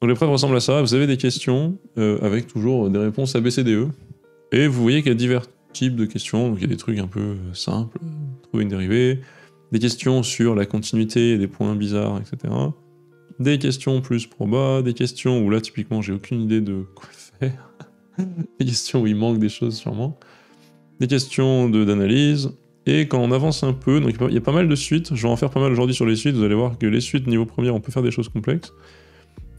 Donc l'épreuve ressemble à ça, vous avez des questions avec toujours des réponses ABCDE, et vous voyez qu'il y a divers types de questions, donc il y a des trucs un peu simples, trouver une dérivée, des questions sur la continuité, des points bizarres, etc. Des questions plus proba, des questions où là typiquement j'ai aucune idée de quoi faire, des questions où il manque des choses sûrement, des questions d'analyse, et quand on avance un peu, donc il y a pas mal de suites, je vais en faire pas mal aujourd'hui sur les suites, vous allez voir que les suites niveau première on peut faire des choses complexes,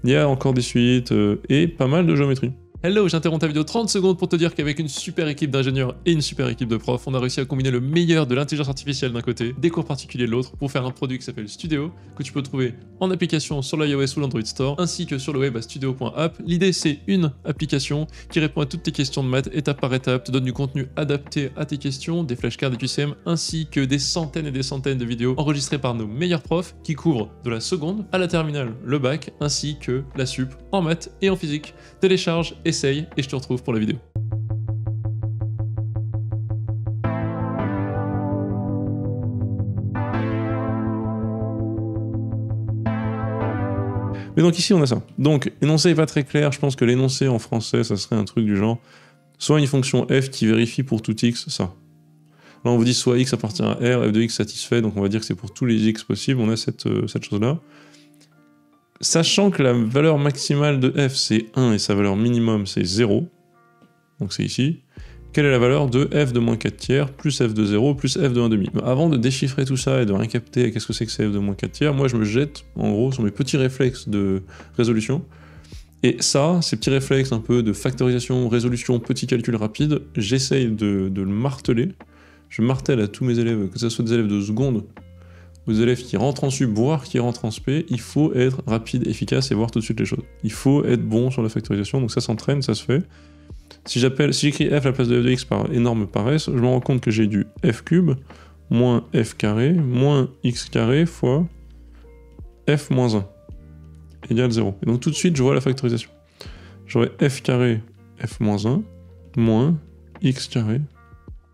il y a encore des suites et pas mal de géométrie. Hello, j'interromps ta vidéo 30 secondes pour te dire qu'avec une super équipe d'ingénieurs et une super équipe de profs, on a réussi à combiner le meilleur de l'intelligence artificielle d'un côté, des cours particuliers de l'autre, pour faire un produit qui s'appelle Studio, que tu peux trouver en application sur l'iOS ou l'Android Store, ainsi que sur le web à studio.app. L'idée, c'est une application qui répond à toutes tes questions de maths, étape par étape, te donne du contenu adapté à tes questions, des flashcards, des QCM, ainsi que des centaines et des centaines de vidéos enregistrées par nos meilleurs profs, qui couvrent de la seconde à la terminale, le bac, ainsi que la sup en maths et en physique. Télécharge, essaye, et je te retrouve pour la vidéo. Mais donc ici on a ça. Donc énoncé n'est pas très clair, je pense que l'énoncé en français ça serait un truc du genre soit une fonction f qui vérifie pour tout x, ça. Là on vous dit soit x appartient à R, f de x satisfait, donc on va dire que c'est pour tous les x possibles, on a cette chose là. Sachant que la valeur maximale de f c'est 1 et sa valeur minimum c'est 0, donc c'est ici, quelle est la valeur de f de moins 4 tiers plus f de 0 plus f de 1,5. Avant de déchiffrer tout ça et de rien capter qu'est-ce que c'est que f de moins 4 tiers, moi je me jette en gros sur mes petits réflexes de résolution. Et ça, ces petits réflexes un peu de factorisation, résolution, petit calcul rapide, j'essaye de le marteler. Je martèle à tous mes élèves, que ce soit des élèves de seconde, ou des élèves qui rentrent en sup, voire qui rentrent en spé, il faut être rapide, efficace et voir tout de suite les choses. Il faut être bon sur la factorisation, donc ça s'entraîne, ça se fait. Si j'écris f à la place de f de x par énorme paresse, je me rends compte que j'ai du f cube moins f carré moins x carré fois f moins 1 égale 0. Et donc tout de suite, je vois la factorisation. J'aurai f carré f moins 1 moins x carré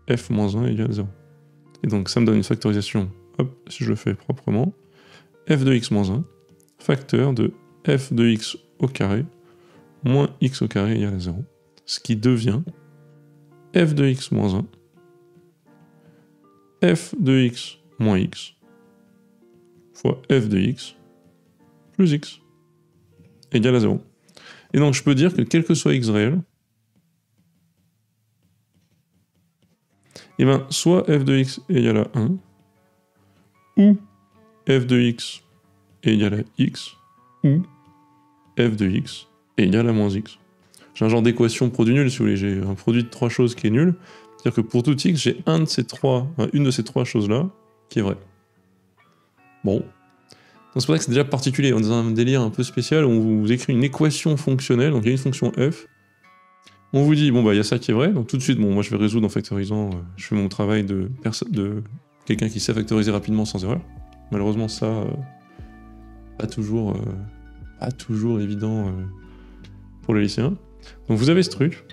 f moins 1 égale 0. Et donc ça me donne une factorisation, hop, si je le fais proprement, f de x moins 1, facteur de f de x au carré moins x au carré égale 0. Ce qui devient f de x moins 1, f de x moins x, fois f de x plus x, égale à 0. Et donc je peux dire que quel que soit x réel, et bien soit f de x égale à 1, ou f de x égale à x, ou f de x égale à moins x. J'ai un genre d'équation produit nul, si vous voulez, j'ai un produit de trois choses qui est nul, c'est-à-dire que pour tout x, j'ai une de ces trois choses-là qui est vraie. Bon. Donc c'est pour ça que c'est déjà particulier, on est dans un délire un peu spécial, où on vous écrit une équation fonctionnelle, donc il y a une fonction f, on vous dit, bon bah il y a ça qui est vrai, donc tout de suite, bon moi je vais résoudre en factorisant, je fais mon travail de quelqu'un qui sait factoriser rapidement sans erreur. Malheureusement ça, pas toujours évident pour les lycéens. Donc vous avez ce truc,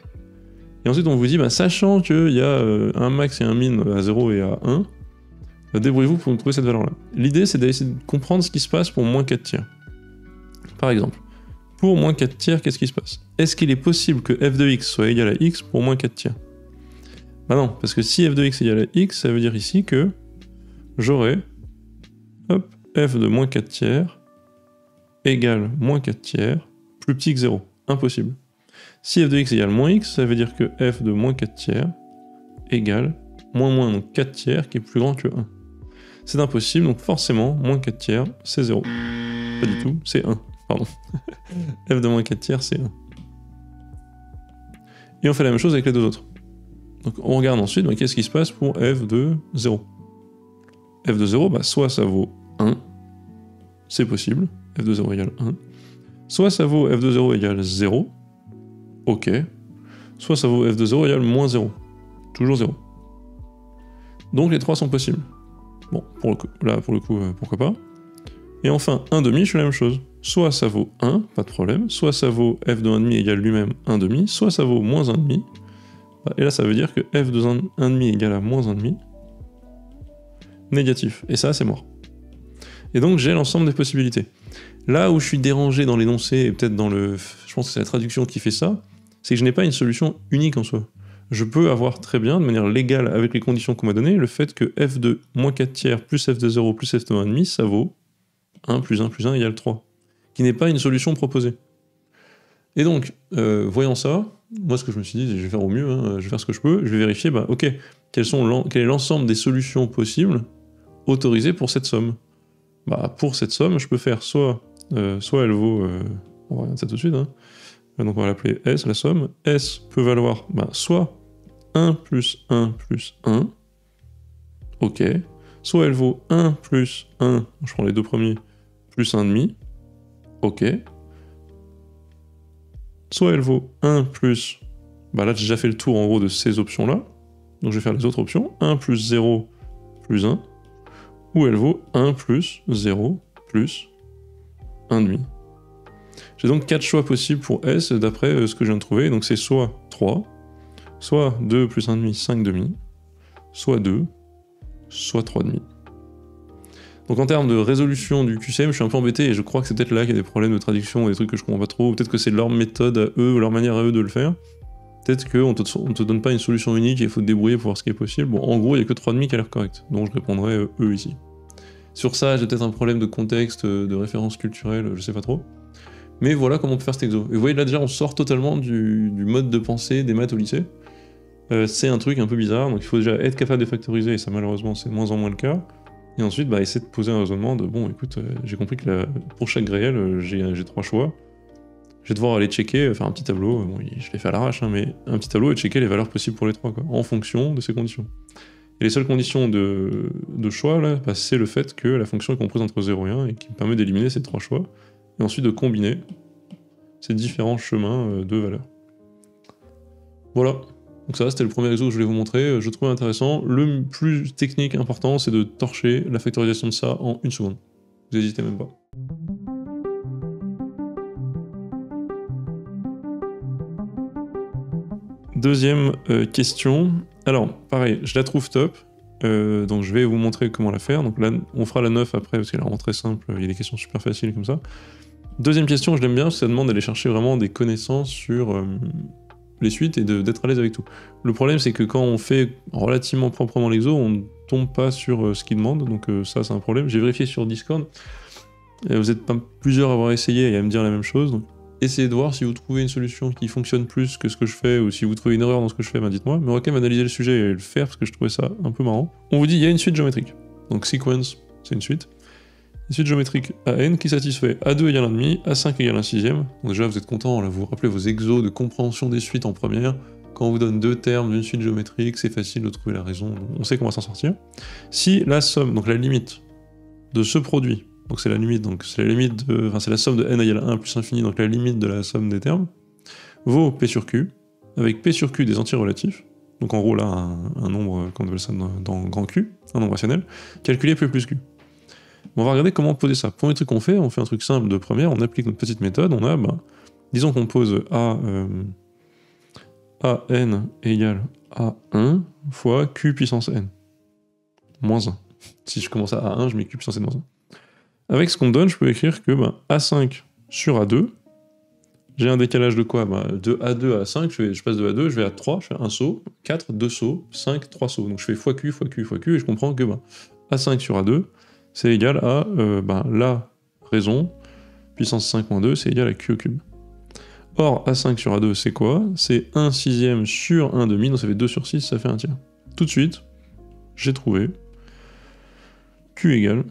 et ensuite on vous dit, bah, sachant qu'il y a un max et un min à 0 et à 1, bah, débrouillez-vous pour trouver cette valeur-là. L'idée c'est d'essayer de comprendre ce qui se passe pour moins 4 tiers. Par exemple, pour moins 4 tiers, qu'est-ce qui se passe? Est-ce qu'il est possible que f de x soit égal à x pour moins 4 tiers? Bah non, parce que si f de x est égal à x, ça veut dire ici que j'aurai f de moins 4 tiers égale moins 4 tiers plus petit que 0. Impossible. Si f de x égale moins x, ça veut dire que f de moins 4 tiers égale moins donc 4 tiers qui est plus grand que 1. C'est impossible, donc forcément, moins 4 tiers, c'est 0. Pas du tout, c'est 1. Pardon. f de moins 4 tiers, c'est 1. Et on fait la même chose avec les deux autres. Donc on regarde ensuite, bah, qu'est-ce qui se passe pour f de 0. F de 0, bah, soit ça vaut 1, c'est possible, f de 0 égale 1. Soit ça vaut f de 0 égale 0, ok. Soit ça vaut f de 0 égale moins 0, toujours 0. Donc les trois sont possibles. Bon, pour le coup, pourquoi pas. Et enfin, 1,5, je fais la même chose. Soit ça vaut 1, pas de problème, soit ça vaut f de 1,5 égale lui-même 1,5, soit ça vaut moins 1,5. Et là, ça veut dire que f de 1,5 égale à moins 1,5, négatif. Et ça, c'est mort. Et donc, j'ai l'ensemble des possibilités. Là où je suis dérangé dans l'énoncé, et peut-être dans le... Je pense que c'est la traduction qui fait ça, c'est que je n'ai pas une solution unique en soi. Je peux avoir très bien, de manière légale, avec les conditions qu'on m'a données, le fait que f de moins 4 tiers plus f de 0 plus f de 1,5, ça vaut 1 plus 1 plus 1 égale 3, qui n'est pas une solution proposée. Et donc, voyant ça, moi ce que je me suis dit, je vais faire au mieux, hein, je vais faire ce que je peux, je vais vérifier, bah ok, quel est l'ensemble des solutions possibles autorisées pour cette somme. Bah pour cette somme, je peux faire soit elle vaut, on va regarder ça tout de suite, hein. Donc on va l'appeler S, la somme. S peut valoir soit 1 plus 1 plus 1, ok, soit elle vaut 1 plus 1, je prends les deux premiers, plus 1,5, ok, soit elle vaut 1 plus, là j'ai déjà fait le tour en gros de ces options-là, donc je vais faire les autres options, 1 plus 0 plus 1, ou elle vaut 1 plus 0 plus 1,5. J'ai donc 4 choix possibles pour S d'après ce que je viens de trouver, donc c'est soit 3, soit 2 plus 1,5, 5,5, soit 2, soit 3,5. Donc en termes de résolution du QCM, je suis un peu embêté et je crois que c'est peut-être là qu'il y a des problèmes de traduction, des trucs que je comprends pas trop, ou peut-être que c'est leur méthode à eux, ou leur manière à eux de le faire. Peut-être qu'on te donne pas une solution unique et il faut te débrouiller pour voir ce qui est possible. Bon, en gros, il n'y a que 3,5 qui a l'air correct, donc je répondrai eux ici. Sur ça, j'ai peut-être un problème de contexte, de référence culturelle, je sais pas trop. Mais voilà comment on peut faire cet exo. Et vous voyez, là déjà, on sort totalement du mode de pensée des maths au lycée. C'est un truc un peu bizarre, donc il faut déjà être capable de factoriser, et ça malheureusement c'est de moins en moins le cas. Et ensuite, essayer de poser un raisonnement de, bon écoute, j'ai compris que pour chaque réel, j'ai 3 choix. Je vais devoir aller checker, faire un petit tableau, bon, je l'ai fait à l'arrache, hein, mais un petit tableau et checker les valeurs possibles pour les 3, quoi, en fonction de ces conditions. Et les seules conditions de choix, là, c'est le fait que la fonction est comprise entre 0 et 1, et qui me permet d'éliminer ces 3 choix, et ensuite de combiner ces différents chemins de valeurs. Voilà. Donc ça, c'était le premier exo que je voulais vous montrer, je trouvais intéressant. Le plus technique important, c'est de torcher la factorisation de ça en 1 seconde. Vous n'hésitez même pas. Deuxième question. Alors, pareil, je la trouve top, donc je vais vous montrer comment la faire. Donc là, on fera la 9 après, parce qu'elle est vraiment très simple, il y a des questions super faciles comme ça. Deuxième question, je l'aime bien, parce que ça demande d'aller chercher vraiment des connaissances sur les suites et d'être à l'aise avec tout. Le problème, c'est que quand on fait relativement proprement l'exo, on ne tombe pas sur ce qu'il demande, donc ça, c'est un problème. J'ai vérifié sur Discord, vous n'êtes pas plusieurs à avoir essayé et à me dire la même chose, donc essayez de voir si vous trouvez une solution qui fonctionne plus que ce que je fais, ou si vous trouvez une erreur dans ce que je fais, dites-moi, mais on va quand même analyser le sujet et le faire, parce que je trouvais ça un peu marrant. On vous dit, il y a une suite géométrique, donc sequence, c'est une suite. Une suite géométrique AN qui satisfait A2 égale 1,5, A5 égale 1/6. Donc déjà, vous êtes content, là, vous vous rappelez vos exos de compréhension des suites en première. Quand on vous donne 2 termes d'une suite géométrique, c'est facile de trouver la raison, on sait qu'on va s'en sortir. Si la somme, donc la limite de ce produit, donc c'est la limite, c'est la somme de n égale 1 plus infini, donc la limite de la somme des termes, vaut P sur Q, avec P sur Q des entiers relatifs, donc en gros là, un nombre, comme on appelle ça dans grand Q, un nombre rationnel, calculé P plus Q. On va regarder comment poser ça. Premier truc qu'on fait, on fait un truc simple de première, on applique notre petite méthode, on a, disons qu'on pose AN égale A1 fois Q puissance N, moins 1. Si je commence à A1, je mets Q puissance N moins 1. Avec ce qu'on me donne, je peux écrire que A5 sur A2, j'ai un décalage de quoi de A2 à A5, je passe de A2, je vais à 3, je fais un saut, 4, 2 sauts, 5, 3 sauts. Donc je fais fois Q, fois Q, fois Q, et je comprends que A5 sur A2, c'est égal à la raison, puissance 5 moins 2, c'est égal à Q au cube. Or, A5 sur A2, c'est quoi? C'est 1/6 sur 1/2, donc ça fait 2 sur 6, ça fait 1 tiers. Tout de suite, j'ai trouvé Q égale,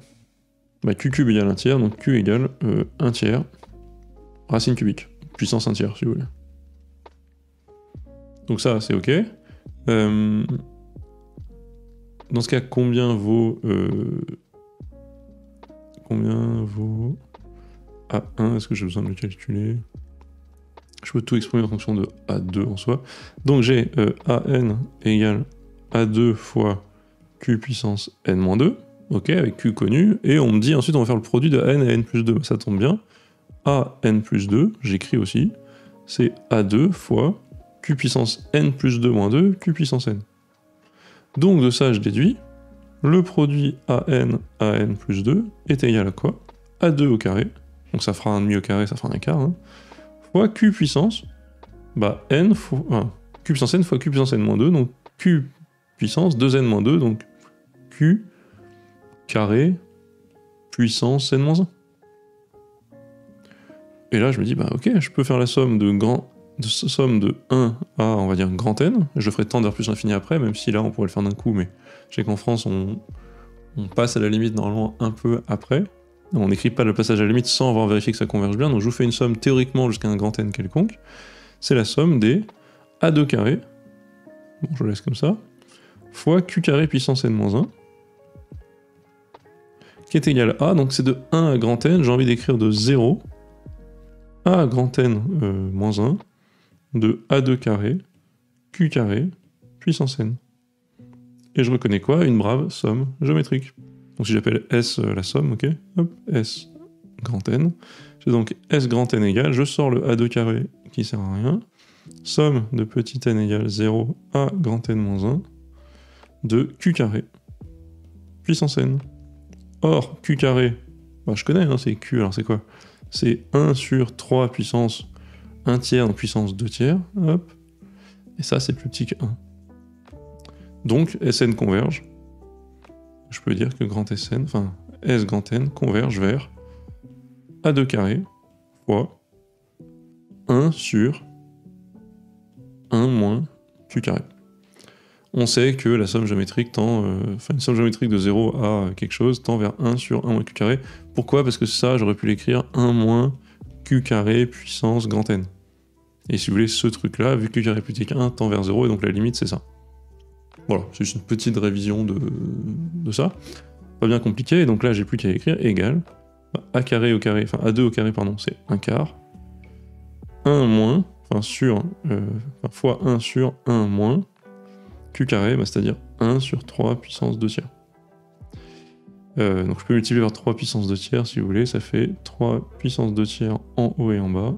Q cube égale 1 tiers, donc Q égale 1 tiers, racine cubique, puissance 1 tiers, si vous voulez. Donc ça, c'est OK. Dans ce cas, combien vaut A1? Est-ce que j'ai besoin de le calculer? Je peux tout exprimer en fonction de A2 en soi. Donc j'ai AN égale A2 fois Q puissance N-2, ok, avec Q connu, et on me dit ensuite on va faire le produit de N à N plus 2, ça tombe bien. AN plus 2, j'écris aussi, c'est A2 fois Q puissance N plus 2 moins 2, Q puissance N. Donc de ça je déduis, le produit AN plus 2 est égal à quoi? A2 au carré donc ça fera 1,5 au carré, ça fera un quart, hein, fois q puissance, bah n fois... q puissance n fois q puissance n moins 2, donc q puissance 2n moins 2, donc q carré puissance n moins 1. Et là je me dis, bah ok, je peux faire la somme de 1 à, on va dire, grand N, je ferai tendre vers plus l'infini après, même si là on pourrait le faire d'un coup, mais je sais qu'en France on passe à la limite normalement un peu après, on n'écrit pas le passage à la limite sans avoir vérifié que ça converge bien, donc je vous fais une somme théoriquement jusqu'à un grand N quelconque, c'est la somme des A2 carré, bon je laisse comme ça, fois Q carré puissance N-1, qui est égal à, donc c'est de 1 à grand N, j'ai envie d'écrire de 0 à grand N moins 1, de A2 carré, Q carré, puissance N. Et je reconnais quoi? Une brave somme géométrique. Donc si j'appelle S la somme, ok, hop, S grand N, j'ai donc S grand N égale, je sors le A2 carré qui sert à rien, somme de petit n égale 0 à grand N moins 1, de Q carré, puissance N. Or, Q carré, bah, je connais, hein, c'est Q, alors c'est quoi? C'est 1 sur 3 puissance 1 tiers en puissance 2 tiers, hop, et ça c'est plus petit que 1. Donc Sn converge, je peux dire que grand Sn, enfin S grand N converge vers A2 carré fois 1 sur 1 moins Q carré. On sait que la somme géométrique tend, une somme géométrique de 0 à quelque chose tend vers 1 sur 1 moins Q carré. Pourquoi? Parce que ça, j'aurais pu l'écrire 1 moins Q carré puissance grand N. Et si vous voulez, ce truc-là, vu que Q carré plus petit qu'un, tend vers 0, et donc la limite, c'est ça. Voilà, c'est juste une petite révision de ça. Pas bien compliqué, et donc là, j'ai plus qu'à écrire égal A carré au carré, enfin A2 au carré, pardon, c'est 1 quart. 1 moins, fois 1 sur 1 moins Q carré, bah, c'est-à-dire 1 sur 3 puissance 2 tiers. Donc je peux multiplier par 3 puissance 2 tiers si vous voulez, ça fait 3 puissance 2 tiers en haut et en bas,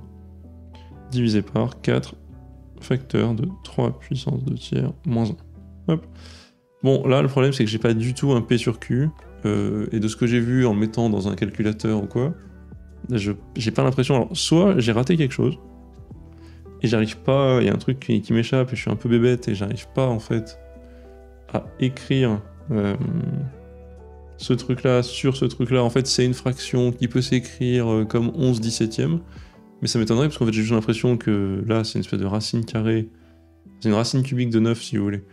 divisé par 4 facteur de 3 puissance 2 tiers moins 1. Hop. Bon, là le problème c'est que j'ai pas du tout un P sur Q, et de ce que j'ai vu en le mettant dans un calculateur ou quoi, j'ai pas l'impression, alors soit j'ai raté quelque chose, et j'arrive pas, il y a un truc qui m'échappe et je suis un peu bébête et j'arrive pas en fait à écrire ce truc-là sur ce truc-là. En fait, c'est une fraction qui peut s'écrire comme 11/17e, mais ça m'étonnerait parce qu'en fait j'ai juste l'impression que là c'est une espèce de racine carrée, c'est une racine cubique de 9 si vous voulez.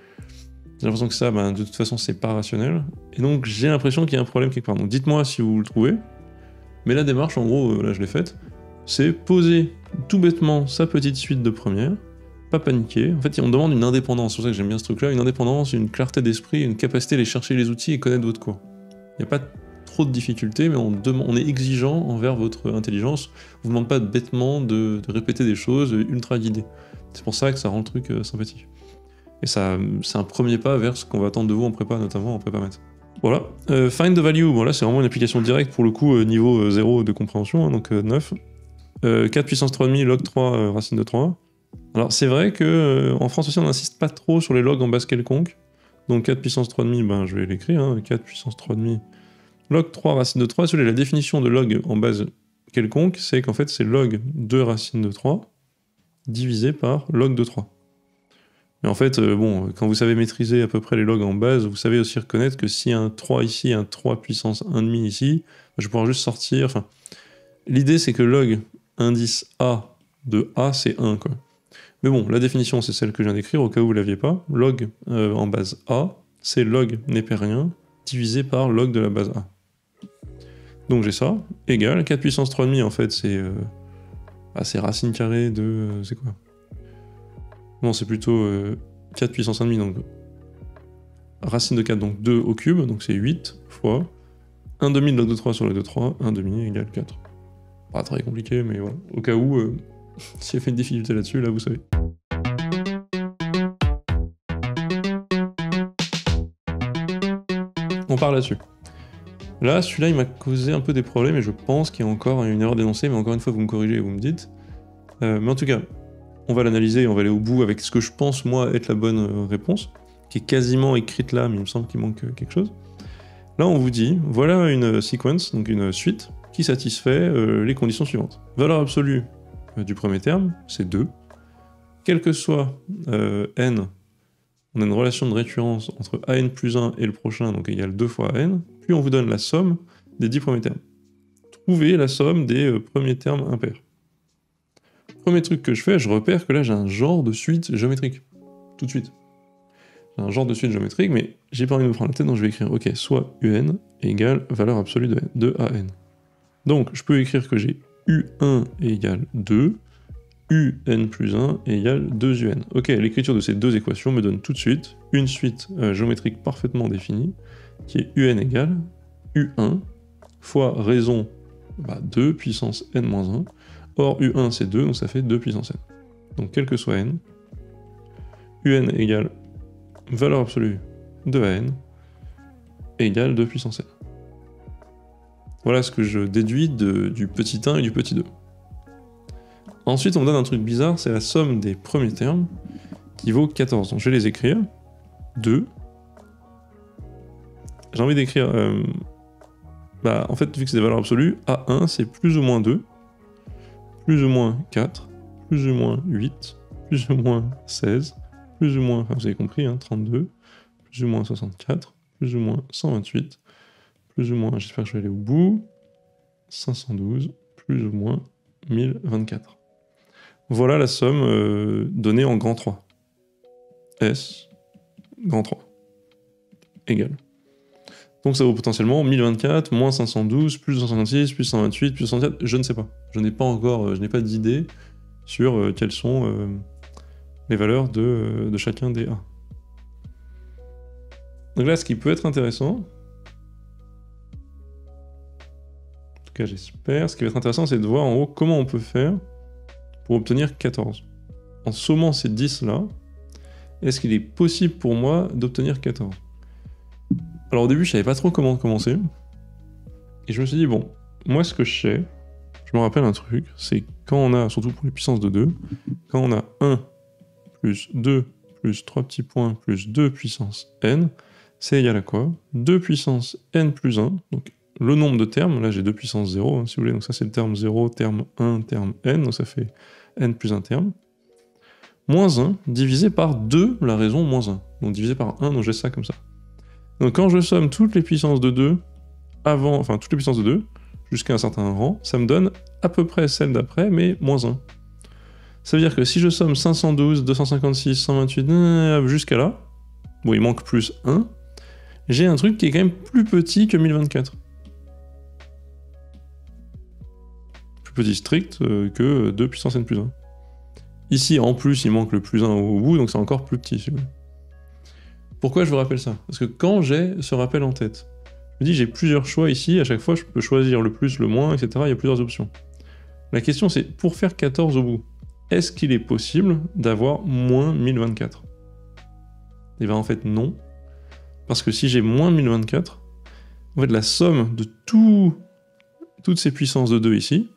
J'ai l'impression que ça, de toute façon c'est pas rationnel, et donc j'ai l'impression qu'il y a un problème quelque part. Donc dites-moi si vous le trouvez, mais la démarche en gros, là je l'ai faite, c'est poser tout bêtement sa petite suite de première, pas paniquer. En fait, on demande une indépendance, c'est pour ça que j'aime bien ce truc-là, une indépendance, une clarté d'esprit, une capacité à aller chercher les outils et connaître votre cours. Il n'y a pas trop de difficultés, mais on est exigeant envers votre intelligence. On vous demande pas bêtement de répéter des choses ultra guidées. C'est pour ça que ça rend le truc sympathique. Et ça, c'est un premier pas vers ce qu'on va attendre de vous en prépa, notamment en prépa maths. Voilà. Find the value, bon là c'est vraiment une application directe pour le coup, niveau 0 de compréhension, hein, donc 9. 4 puissance 3,5 log 3 racine de 3. Alors c'est vrai que en France aussi on n'insiste pas trop sur les logs en base quelconque. Donc 4 puissance 3,5, je vais l'écrire, hein, 4 puissance 3,5 log 3 racine de 3. Si vous voulez, la définition de log en base quelconque, c'est qu'en fait c'est log de racine de 3 divisé par log de 3. Mais en fait, bon, quand vous savez maîtriser à peu près les logs en base, vous savez aussi reconnaître que s'il y a un 3 ici, un 3 puissance 1,5 ici, je vais pouvoir juste sortir, enfin... L'idée c'est que log indice A de A c'est 1 quoi. Mais bon, la définition c'est celle que je viens d'écrire au cas où vous l'aviez pas. Log en base A, c'est log népérien divisé par log de la base A. Donc j'ai ça, égal, 4 puissance 3,5 en fait c'est racine carrée de... c'est quoi? Non c'est plutôt 4 puissance 1,5, donc racine de 4, donc 2 au cube, donc c'est 8 fois 1,5 de log de 3 sur log de 3, 1,5 égale 4. Pas très compliqué, mais voilà. Au cas où, s'il y a fait une difficulté là-dessus, là, vous savez. On part là-dessus. Là, celui-là, il m'a causé un peu des problèmes, et je pense qu'il y a encore une erreur d'énoncé, mais encore une fois, vous me corrigez et vous me dites. Mais en tout cas, on va l'analyser et on va aller au bout avec ce que je pense, moi, être la bonne réponse, qui est quasiment écrite là, mais il me semble qu'il manque quelque chose. Là, on vous dit, voilà une sequence, donc une suite, qui satisfait les conditions suivantes. Valeur absolue du premier terme, c'est 2. Quel que soit n, on a une relation de récurrence entre an plus 1 et le prochain, donc égale 2 fois n, puis on vous donne la somme des 10 premiers termes. Trouvez la somme des premiers termes impairs. Premier truc que je fais, je repère que là j'ai un genre de suite géométrique. Tout de suite. J'ai un genre de suite géométrique, mais j'ai pas envie de me prendre la tête, donc je vais écrire, ok, soit un égale valeur absolue de n, 2 à n. Donc je peux écrire que j'ai u1 égale 2, un plus 1 égale 2un. Ok, l'écriture de ces deux équations me donne tout de suite une suite géométrique parfaitement définie, qui est un égale u1 fois raison 2 puissance n-1. Or, u1 c'est 2, donc ça fait 2 puissance n. Donc quel que soit n, un égale valeur absolue de n égale 2 puissance n. Voilà ce que je déduis du petit 1 et du petit 2. Ensuite, on me donne un truc bizarre, c'est la somme des premiers termes qui vaut 14. Donc je vais les écrire. 2. J'ai envie d'écrire... en fait, vu que c'est des valeurs absolues, A1 c'est plus ou moins 2, plus ou moins 4, plus ou moins 8, plus ou moins 16, plus ou moins, vous avez compris, 32, plus ou moins 64, plus ou moins 128, plus ou moins, j'espère que je vais aller au bout, 512, plus ou moins 1024. Voilà la somme donnée en grand 3. S, grand 3, égale. Donc ça vaut potentiellement 1024, moins 512, plus 256, plus 128, plus 104, je ne sais pas. Je n'ai pas d'idée sur quelles sont les valeurs de chacun des A. Donc là, ce qui peut être intéressant, en tout cas j'espère, ce qui va être intéressant, c'est de voir en haut comment on peut faire pour obtenir 14. En sommant ces 10 là, est-ce qu'il est possible pour moi d'obtenir 14 ? Alors au début, je savais pas trop comment commencer. Et je me suis dit, bon, moi ce que je sais, je me rappelle un truc, c'est quand on a, surtout pour les puissances de 2, quand on a 1 plus 2 plus 3 petits points plus 2 puissance n, c'est égal à quoi ? 2 puissance n plus 1, donc le nombre de termes, là j'ai 2 puissance 0, si vous voulez, donc ça c'est le terme 0, terme 1, terme n, donc ça fait n plus 1 terme, moins 1 divisé par 2, la raison moins 1, donc divisé par 1, donc j'ai ça comme ça. Donc quand je somme toutes les puissances de 2, toutes les puissances de 2, jusqu'à un certain rang, ça me donne à peu près celle d'après, mais moins 1. Ça veut dire que si je somme 512, 256, 128, jusqu'à là, bon il manque plus 1, j'ai un truc qui est quand même plus petit que 1024. Plus petit strict que 2 puissance n plus 1. Ici, en plus, il manque le plus 1 au bout, donc c'est encore plus petit, si vous voulez. Pourquoi je vous rappelle ça ? Parce que quand j'ai ce rappel en tête, je me dis j'ai plusieurs choix ici, à chaque fois je peux choisir le plus, le moins, etc. Il y a plusieurs options. La question c'est, pour faire 14 au bout, est-ce qu'il est possible d'avoir moins 1024 ? Et bien en fait non, parce que si j'ai moins 1024, en fait la somme de toutes ces puissances de 2 ici,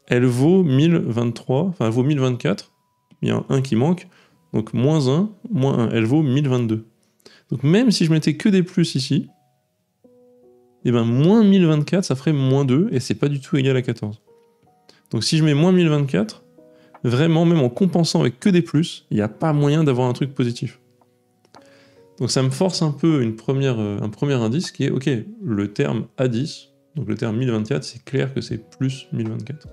elle vaut 1023, enfin elle vaut 1024, il y a un 1 qui manque, donc moins 1, elle vaut 1022. Donc même si je mettais que des plus ici, et ben moins 1024, ça ferait moins 2, et c'est pas du tout égal à 14. Donc si je mets moins 1024, vraiment, même en compensant avec que des plus, il n'y a pas moyen d'avoir un truc positif. Donc ça me force un peu un premier indice qui est, ok, le terme A10, donc le terme 1024, c'est clair que c'est plus 1024.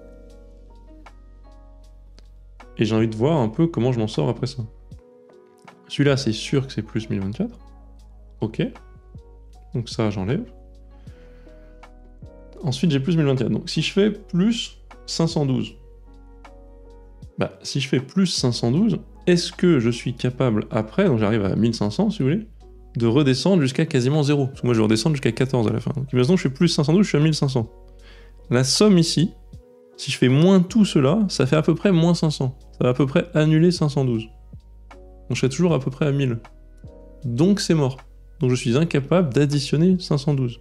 Et j'ai envie de voir un peu comment je m'en sors après ça. Celui-là, c'est sûr que c'est plus 1024. Ok. Donc ça, j'enlève. Ensuite, j'ai plus 1024. Donc si je fais plus 512, si je fais plus 512, est-ce que je suis capable après, donc j'arrive à 1500 si vous voulez, de redescendre jusqu'à quasiment 0 ? Parce que moi je vais redescendre jusqu'à 14 à la fin. Donc imaginons que je fais plus 512, je suis à 1500. La somme ici, si je fais moins tout cela, ça fait à peu près moins 500. Ça va à peu près annuler 512. Donc je serai toujours à peu près à 1000. Donc c'est mort. Donc je suis incapable d'additionner 512.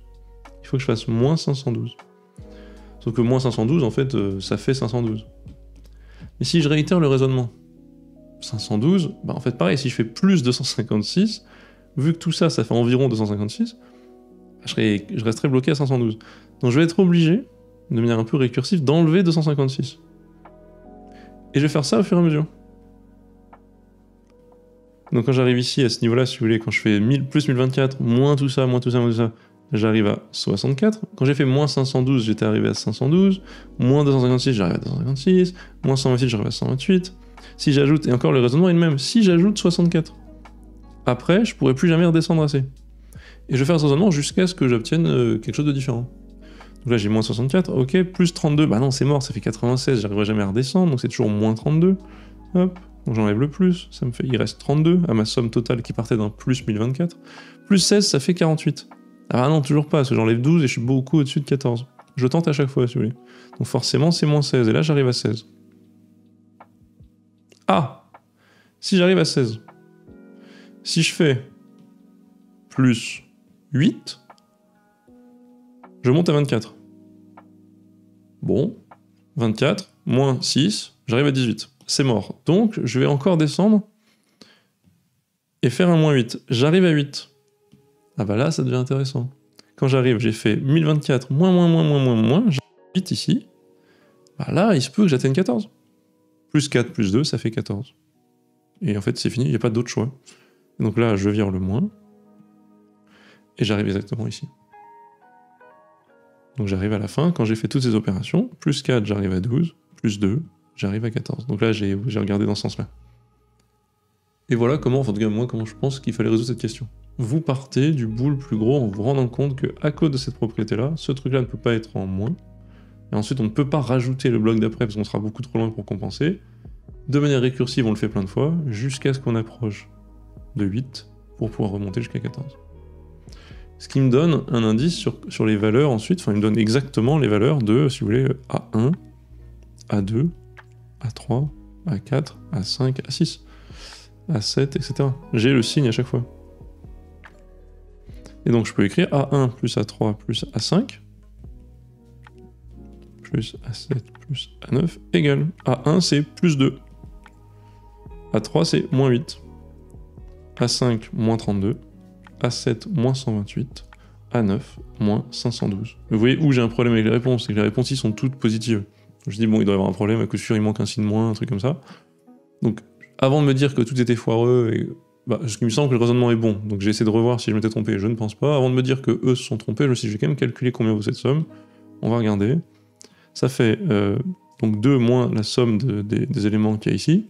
Il faut que je fasse moins 512. Sauf que moins 512, en fait, ça fait 512. Mais si je réitère le raisonnement, 512, en fait pareil, si je fais plus 256, vu que tout ça, ça fait environ 256, je resterai bloqué à 512. Donc je vais être obligé, de manière un peu récursive, d'enlever 256. Et je vais faire ça au fur et à mesure. Donc quand j'arrive ici, à ce niveau-là, si vous voulez, quand je fais 1000, plus 1024, moins tout ça, moins tout ça, moins tout ça, j'arrive à 64. Quand j'ai fait moins 512, j'étais arrivé à 512. Moins 256, j'arrive à 256. Moins 128, j'arrive à 128. Si j'ajoute, et encore le raisonnement est le même, si j'ajoute 64, après, je pourrais plus jamais redescendre assez. Et je vais faire ce raisonnement jusqu'à ce que j'obtienne quelque chose de différent. Donc là, j'ai moins 64, ok, plus 32, bah non, c'est mort, ça fait 96, j'arriverai jamais à redescendre, donc c'est toujours moins 32. Hop, donc j'enlève le plus, ça me fait, il reste 32 à ma somme totale qui partait d'un plus 1024. Plus 16, ça fait 48. Ah bah non, toujours pas, parce que j'enlève 12 et je suis beaucoup au-dessus de 14. Je tente à chaque fois, si vous voulez. Donc forcément, c'est moins 16, et là, j'arrive à 16. Ah! Si j'arrive à 16, si je fais plus 8, je monte à 24. Bon, 24, moins 6, j'arrive à 18. C'est mort. Donc, je vais encore descendre et faire un moins 8. J'arrive à 8. Ah bah là, ça devient intéressant. Quand j'arrive, j'ai fait 1024, moins, j'ai 8 ici. Bah là, il se peut que j'atteigne 14. Plus 4, plus 2, ça fait 14. Et en fait, c'est fini, il n'y a pas d'autre choix. Donc là, je vire le moins. Et j'arrive exactement ici. Donc j'arrive à la fin, quand j'ai fait toutes ces opérations, plus 4, j'arrive à 12, plus 2, j'arrive à 14. Donc là, j'ai regardé dans ce sens-là. Et voilà comment, en tout cas moi, comment je pense qu'il fallait résoudre cette question. Vous partez du bout le plus gros en vous rendant compte qu'à cause de cette propriété-là, ce truc-là ne peut pas être en moins. Et ensuite, on ne peut pas rajouter le bloc d'après parce qu'on sera beaucoup trop loin pour compenser. De manière récursive, on le fait plein de fois, jusqu'à ce qu'on approche de 8 pour pouvoir remonter jusqu'à 14. Ce qui me donne un indice sur les valeurs ensuite, enfin il me donne exactement les valeurs de, si vous voulez, A1, A2, A3, A4, A5, A6, A7, etc. J'ai le signe à chaque fois. Et donc je peux écrire A1 plus A3 plus A5, plus A7 plus A9, égale A1 c'est plus 2, A3 c'est moins 8, A5 moins 32, A7 moins 128, A9 moins 512. Vous voyez où j'ai un problème avec les réponses, c'est que les réponses ici sont toutes positives. Je dis bon, il doit y avoir un problème, à coup sûr il manque un signe moins, un truc comme ça. Donc avant de me dire que tout était foireux, et bah, ce qui me semble que le raisonnement est bon, donc j'ai essayé de revoir si je m'étais trompé, je ne pense pas. Avant de me dire que eux se sont trompés, je me suis dit je vais quand même calculer combien vaut cette somme. On va regarder. Ça fait donc 2 moins la somme des éléments qu'il y a ici.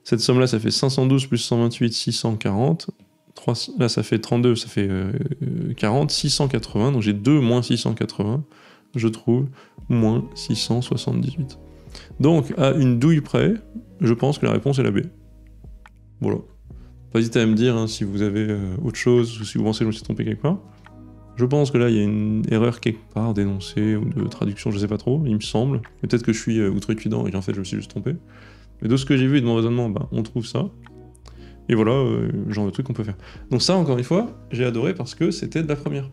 Cette somme-là, ça fait 512 plus 128, 640. 3, là, ça fait 32, ça fait 40, 680. Donc j'ai 2 moins 680. Je trouve moins 678. Donc, à une douille près, je pense que la réponse est la B. Voilà. Pas hésiter à me dire hein, si vous avez autre chose ou si vous pensez que je me suis trompé quelque part. Je pense que là, il y a une erreur quelque part d'énoncé ou de traduction, je sais pas trop, il me semble. Peut-être que je suis outrecuidant et qu'en fait, je me suis juste trompé. Mais de ce que j'ai vu et de mon raisonnement, bah, on trouve ça. Et voilà, genre de truc qu'on peut faire. Donc ça, encore une fois, j'ai adoré parce que c'était de la première.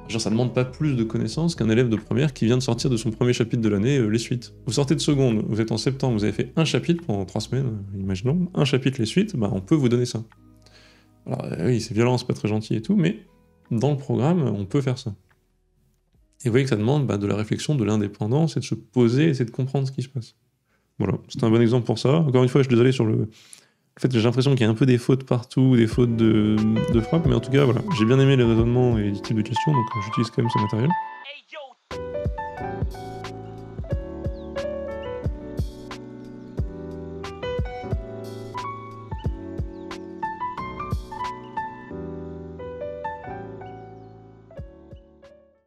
Genre, ça demande pas plus de connaissances qu'un élève de première qui vient de sortir de son premier chapitre de l'année, les suites. Vous sortez de seconde, vous êtes en septembre, vous avez fait un chapitre pendant 3 semaines, imaginons, un chapitre les suites, bah on peut vous donner ça. Alors oui, c'est violent, c'est pas très gentil et tout, mais dans le programme, on peut faire ça. Et vous voyez que ça demande bah, de la réflexion, de l'indépendance, et de se poser, essayer de comprendre ce qui se passe. Voilà, c'est un bon exemple pour ça. Encore une fois, je suis désolé sur le... En fait, j'ai l'impression qu'il y a un peu des fautes partout, des fautes de frappe, mais en tout cas, voilà, j'ai bien aimé les raisonnements et les types de questions, donc j'utilise quand même ce matériel.